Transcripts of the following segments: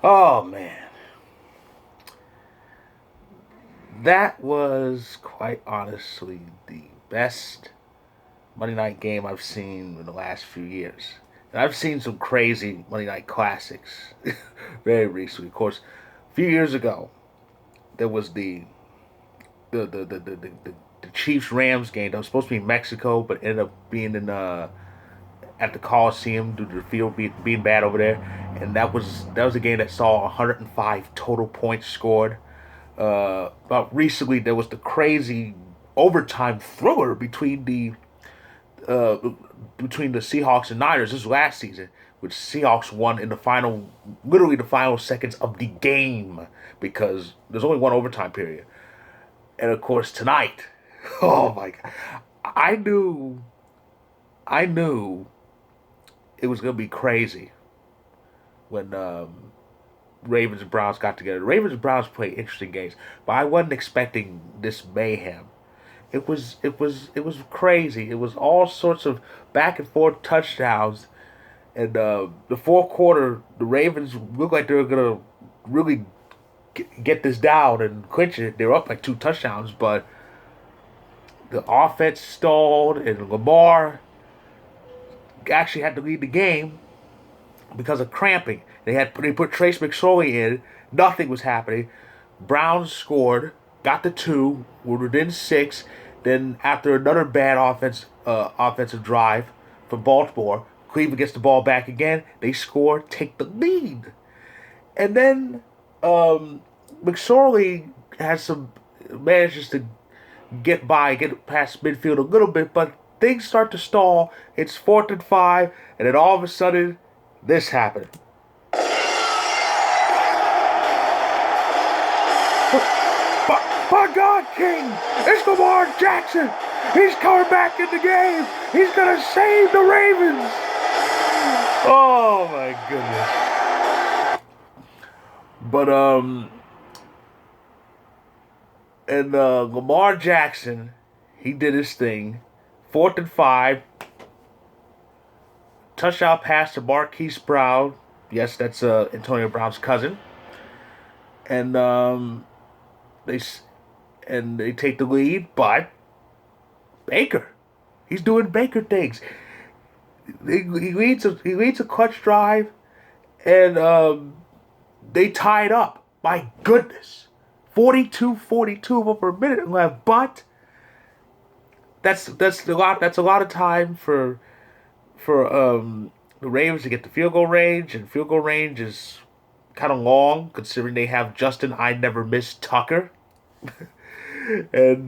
Oh man, that was quite honestly the best Monday night game I've seen in the last few years. And I've seen some crazy Monday night classics very recently. Of course, a few years ago there was the Chiefs Rams game that was supposed to be in Mexico, but ended up being in at the Coliseum due to the field being bad over there. And that was a game that saw 105 total points scored. About recently, there was the crazy overtime thriller uh, between the Seahawks and Niners. This was last season, which Seahawks won in the final, literally the final seconds of the game because there's only one overtime period. And of course, tonight, oh my god, I knew, I knew it was gonna be crazy when Ravens and Browns got together. The Ravens and Browns play interesting games, but I wasn't expecting this mayhem. It was crazy. It was all sorts of back and forth touchdowns. And the fourth quarter, the Ravens looked like they were gonna really get this down and clinch it. They were up like two touchdowns, but the offense stalled, and Lamar actually had to lead the game because of cramping. They put Trace McSorley in. Nothing was happening. Browns scored, got the two, were within six. Then after another bad offensive drive from Baltimore, Cleveland gets the ball back again. They score, take the lead, and then McSorley has some manages to get past midfield a little bit, but things start to stall. It's 4th and 5, and then all of a sudden, this happened. By God, King, it's Lamar Jackson. He's coming back in the game. He's gonna save the Ravens. Oh my goodness. But and Lamar Jackson, he did his thing. 4th and 5, touchdown pass to Marquise Brown. Yes, that's Antonio Brown's cousin. And they they take the lead, but Baker, he's doing Baker things. He leads a clutch drive, and they tie it up. My goodness, 42-42 over a minute left, but that's a lot. That's a lot of time for the Ravens to get the field goal range, and field goal range is kind of long considering they have Justin I never miss Tucker, and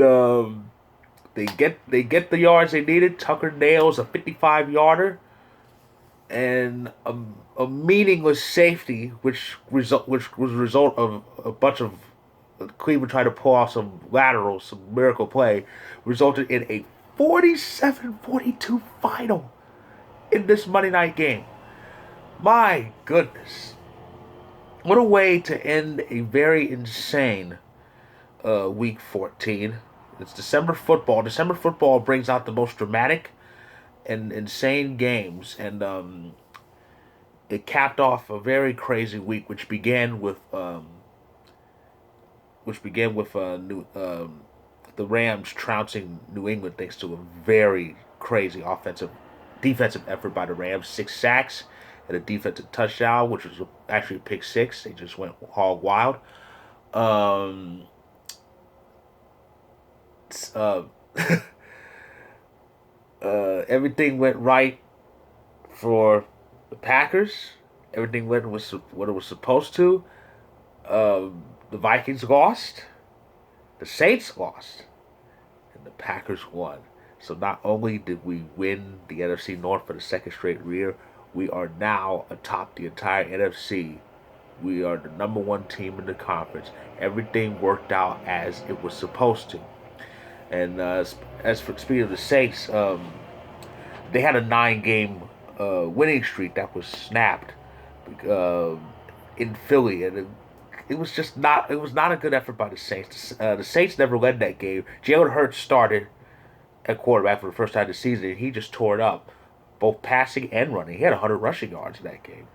they get the yards they needed. Tucker nails a 55-yarder and a meaningless safety, which was a result of a bunch of Cleveland trying to pull off some laterals, some miracle play, resulted in a 47-42 final in this Monday night game. My goodness. What a way to end a very insane week 14. It's December football. December football brings out the most dramatic and insane games, and it capped off a very crazy week, which began with the Rams trouncing New England thanks to a very crazy defensive effort by the Rams. 6 sacks and a defensive touchdown, which was actually a pick six. They just went hog wild. Um, uh, Everything went right for the Packers. Everything went what it was supposed to. The Vikings lost. The Saints lost. And the Packers won. So not only did we win the NFC North for the second straight year, we are now atop the entire NFC. We are the number one team in the conference. Everything worked out as it was supposed to. And as for speaking of the Saints, they had a 9-game winning streak that was snapped uh, in Philly, and it was just not. It was not a good effort by the Saints. The Saints never led that game. Jalen Hurts started at quarterback for the first time this season, and he just tore it up, both passing and running. He had 100 rushing yards in that game,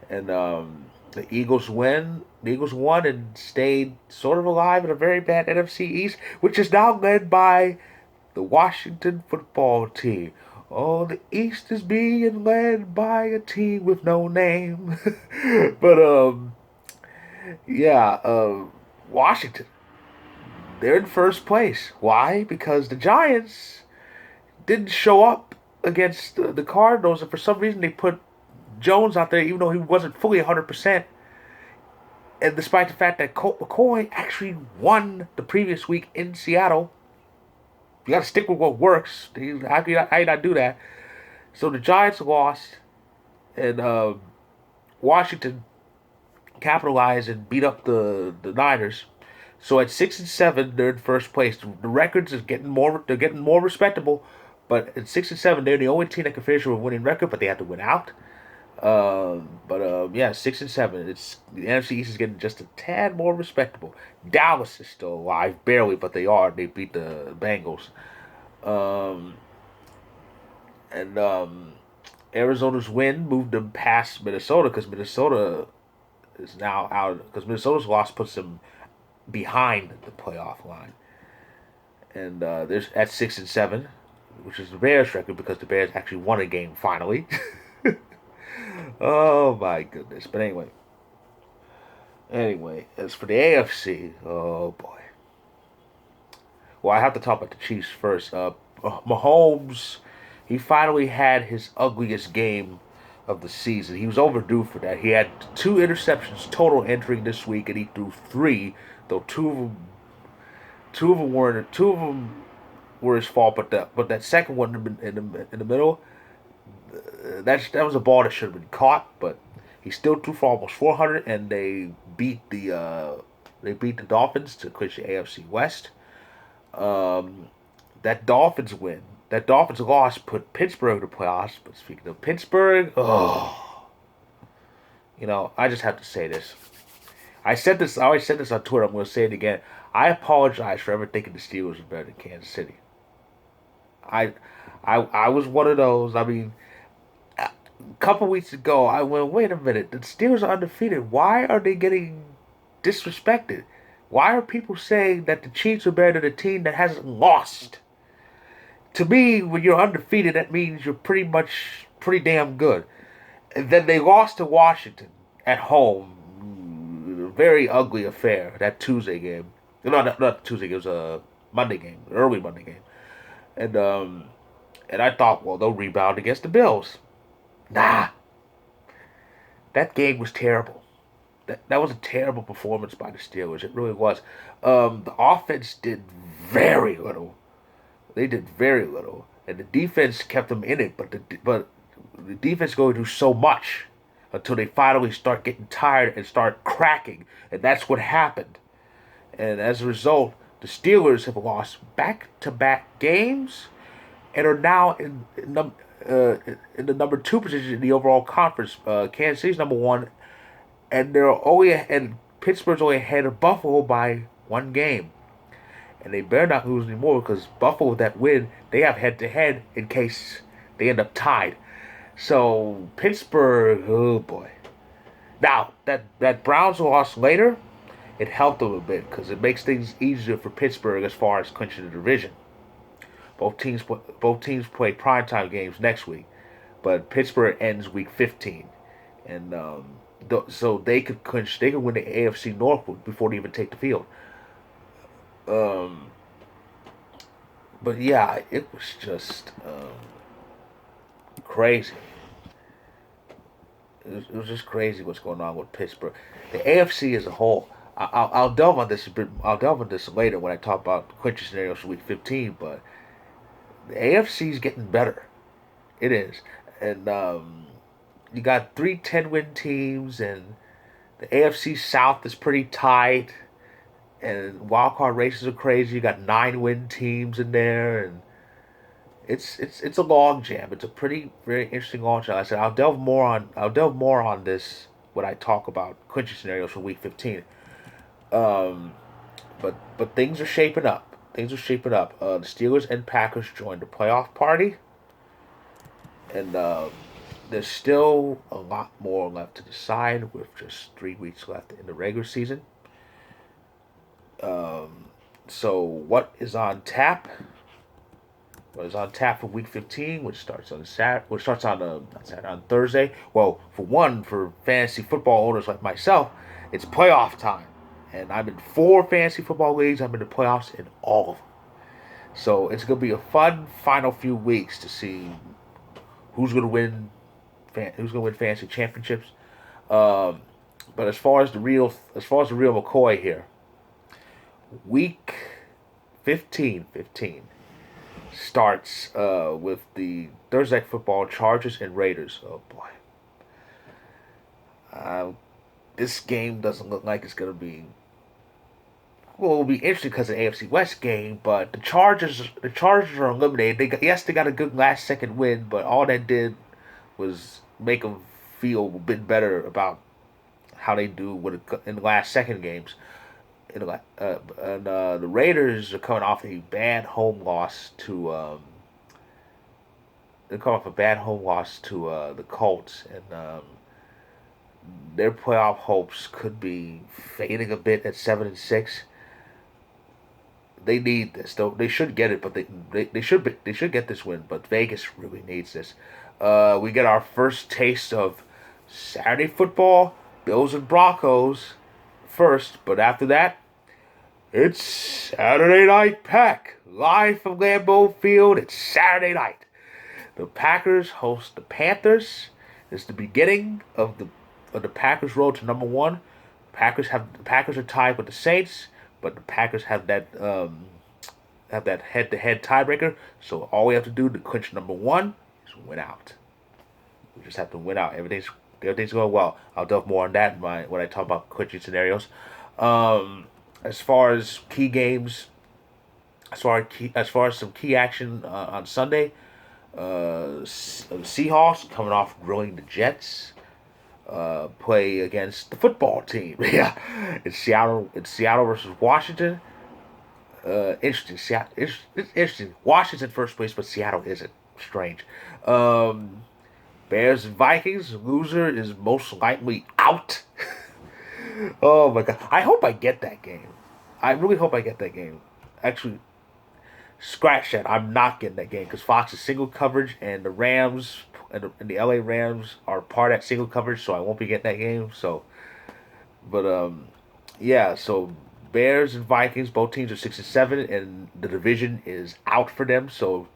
And the Eagles win. The Eagles won and stayed sort of alive in a very bad NFC East, which is now led by the Washington football team. Oh, the East is being led by a team with no name. But yeah, Washington. They're in first place. Why? Because the Giants didn't show up against the Cardinals, and for some reason they put Jones out there, even though he wasn't fully 100%. And despite the fact that Colt McCoy actually won the previous week in Seattle, you got to stick with what works. How you not do that? So the Giants lost, and Washington capitalized and beat up the Niners. So at 6-7, they're in first place. The records is getting more. They're getting more respectable. But at 6-7, they're the only team that can finish with a winning record, but they have to win out. But yeah, 6-7. It's the NFC East is getting just a tad more respectable. Dallas is still alive, barely, but they are. They beat the Bengals. Um, and Arizona's win moved them past Minnesota because Minnesota is now out. Because Minnesota's loss puts them behind the playoff line, and there's at 6-7, which is the Bears' record because the Bears actually won a game finally. Oh my goodness! But anyway, as for the AFC, oh boy. Well, I have to talk about the Chiefs first. Mahomes, he finally had his ugliest game of the season. He was overdue for that. He had 2 interceptions total entering this week, and he threw 3, though two of them were his fault. But that second one in the middle, that was a ball that should have been caught, but he still threw for almost 400, and they beat the Dolphins to clinch the AFC West. Um, that Dolphins win, that Dolphins loss put Pittsburgh in the playoffs. But speaking of Pittsburgh, oh, I just have to say this. I said this. I always said this on Twitter. I'm going to say it again. I apologize for ever thinking the Steelers were better than Kansas City. I, I was one of those. I mean, a couple weeks ago, I went, wait a minute, the Steelers are undefeated. Why are they getting disrespected? Why are people saying that the Chiefs are better than a team that hasn't lost? To me, when you're undefeated, that means you're pretty damn good. And then they lost to Washington at home. Very ugly affair, that Tuesday game. No, not Tuesday game, it was a Monday game, early Monday game. And I thought, well, they'll rebound against the Bills. Nah, that game was terrible. That was a terrible performance by the Steelers. It really was. The offense did very little. They did very little, and the defense kept them in it. But the defense going to do so much until they finally start getting tired and start cracking, and that's what happened. And as a result, the Steelers have lost back-to-back games and are now in the number 2 position in the overall conference. Kansas City's number 1, and Pittsburgh's only ahead of Buffalo by 1 game. And they better not lose anymore because Buffalo, with that win, they have head-to-head in case they end up tied. So Pittsburgh, oh boy. Now that Browns loss later, it helped a little bit because it makes things easier for Pittsburgh as far as clinching the division. Both teams play primetime games next week, but Pittsburgh ends week 15, and so they could clinch. They could win the AFC North before they even take the field. Um, but yeah, it was just crazy. It was just crazy what's going on with Pittsburgh. The AFC as a whole. I'll delve on this a bit. I'll delve on this later when I talk about clinching scenarios for Week 15. But the AFC is getting better. It is, and you got 3 10-win teams, and the AFC South is pretty tight. And wild card races are crazy. You got 9-win teams in there, and it's a log jam. It's a very interesting log jam. I said I'll delve more on this when I talk about clinching scenarios for Week 15. Um, but things are shaping up. Things are shaping up. The Steelers and Packers joined the playoff party, and there's still a lot more left to decide with just 3 weeks left in the regular season. Um, so what is on tap? What is on tap for Week 15, which starts on which starts on not Saturday, on Thursday. Well, for one, for fantasy football owners like myself, it's playoff time, and I'm in 4 fantasy football leagues. I'm in the playoffs in all of them. So it's gonna be a fun final few weeks to see who's gonna win, who's gonna win fantasy championships. Um, but as far as the real McCoy here, week 15 starts with the Thursday Night Football Chargers and Raiders. Oh boy, this game doesn't look like it's gonna be. Well, it'll be interesting because of the AFC West game, but the Chargers are eliminated. They got a good last second win, but all that did was make them feel a bit better about how they do in the last second games. The Raiders are coming off a bad home loss to the Colts, and their playoff hopes could be fading a bit at 7-6. They need this though. They should get it, but they should get this win. But Vegas really needs this. We get our first taste of Saturday football. Bills and Broncos first, but after that, it's Saturday Night Pack live from Lambeau Field. It's Saturday night. The Packers host the Panthers. It's the beginning of the Packers' road to number one. The Packers are tied with the Saints, but the Packers have that head-to-head tiebreaker. So all we have to do to clinch number one is win out. We just have to win out. Everything's going well. I'll delve more on that when I talk about clinching scenarios. As far as key games, as far as some key action on Sunday, the Seahawks coming off grilling the Jets. Play against the football team. Yeah, it's Seattle. It's Seattle versus Washington. Interesting. It's interesting. Washington first place, but Seattle isn't. Strange. Bears and Vikings. Loser is most likely out. Oh my god! I hope I get that game. I really hope I get that game. Actually, scratch that. I'm not getting that game because Fox is single coverage, and the Rams and the LA Rams are part of that single coverage, so I won't be getting that game. So, but yeah. So Bears and Vikings, both teams are 6-7, and the division is out for them. So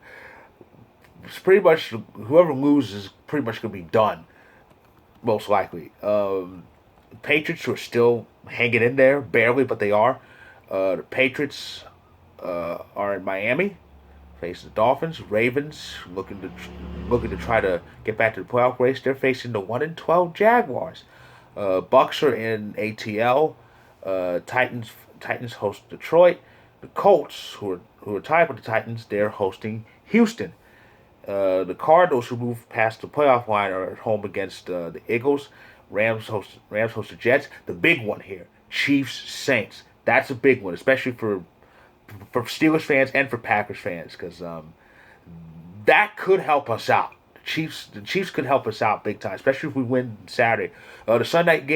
it's pretty much whoever loses is pretty much gonna be done, most likely. Patriots who are still hanging in there, barely, but they are. The Patriots are in Miami, facing the Dolphins. Ravens looking to try to get back to the playoff race. They're facing the 1-12 Jaguars. Bucks are in ATL. Titans host Detroit. The Colts, who are tied with the Titans, they're hosting Houston. The Cardinals, who moved past the playoff line, are at home against the Eagles. Rams host the Jets. The big one here, Chiefs Saints. That's a big one, especially for Steelers fans and for Packers fans, because that could help us out. The Chiefs could help us out big time, especially if we win Saturday. The Sunday night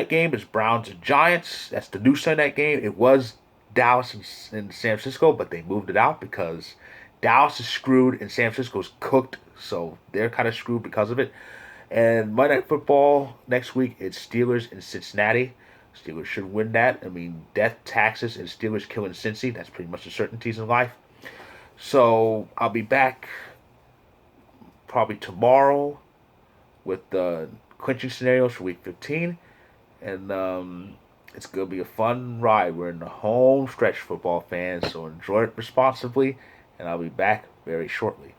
game is Browns and Giants. That's the new Sunday night game. It was Dallas and San Francisco, but they moved it out because Dallas is screwed and San Francisco's cooked, so they're kind of screwed because of it. And Monday Night Football next week, it's Steelers and Cincinnati. Steelers should win that. I mean, death, taxes, and Steelers killing Cincy. That's pretty much the certainties in life. So I'll be back probably tomorrow with the clinching scenarios for Week 15. And it's going to be a fun ride. We're in the home stretch, football fans, so enjoy it responsibly. And I'll be back very shortly.